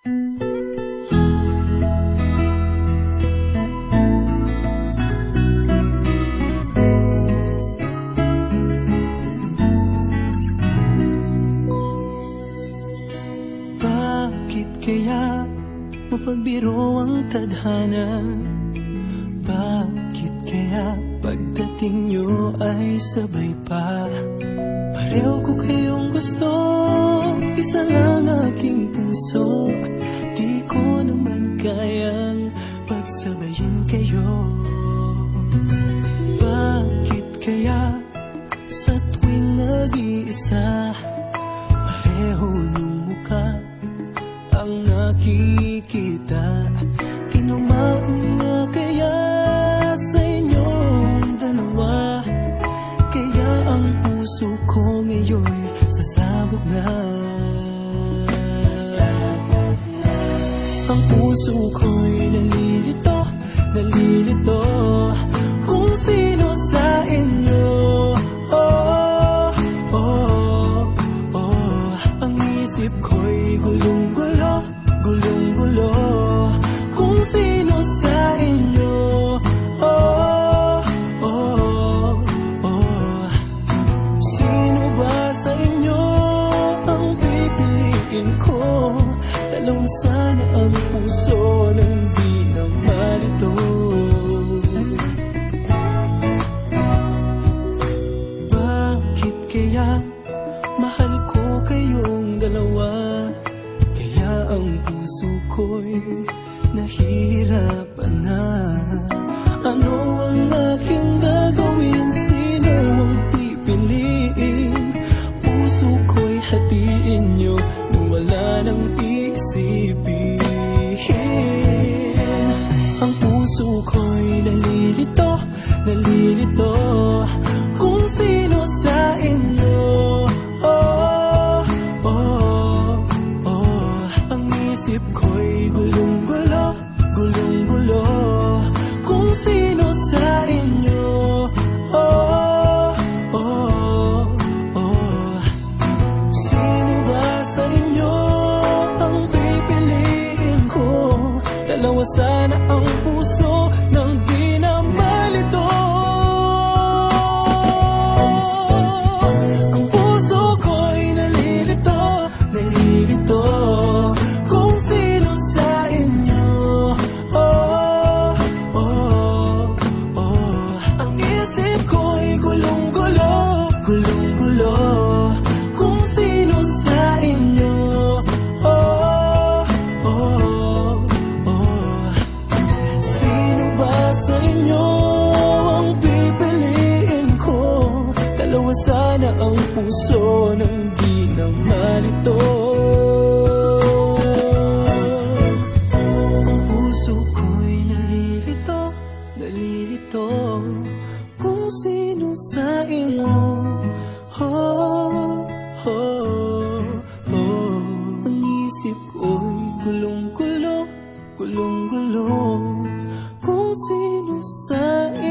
Bakit kaya mapagbiro ang tadhana? Bakit kaya pagdating nyo ay sabay pa? Pareho ko kayong gusto, isa lang aking puso. Di ko naman kayang pagsabayin kayo. Bakit kaya sa tuwing nag-iisa, pareho nung mukha ang nakikita? Tinumaan na kaya sa inyong dalawa? Kaya ang puso ko ngayon sasabog na. Ang puso ko'y nalilito, nalilito kung sino sa inyo. Oh, oh, oh. Ang isip ko'y gulong-gulo, gulong-gulo kung sino sa inyo. Oh, oh, oh. Sino ba sa inyo ang pipiliin ko? Talong sana ang puso nang di na malito. Bakit kaya mahal ko kayong dalawa? Kaya ang puso ko'y nahihirapan na. Ano ang aking gagawin? Sino ang pipiliin? Puso ko'y hatiin nyo nang wala nang iisipin. Ang puso ko'y nalilito, nalilito kung sino sa inyo. Oh, oh, oh. Ang isip ko'y gulong-gulo, gulong-gulo kung sino sa inyo. Oh, oh, oh. Sino ba sa inyo ang pipiliin ko? Dalawa sana ang puso nang di na malito. Ang puso ko'y nalilito, nalilito kung sino sa inyo. Oh, oh, oh. Ang isip ko'y gulong-gulo, gulong-gulo kung sino sa inyo. Oh, oh, oh. Sino ba sa inyo ang pipiliin ko? Dalawa sana ang puso nang di na malito. Ang puso ko'y nalilito, nalilito kung sino sa inyo. Oh, oh, oh. Ang isip ko'y gulong-gulo, gulong-gulo kung sino sa inyo.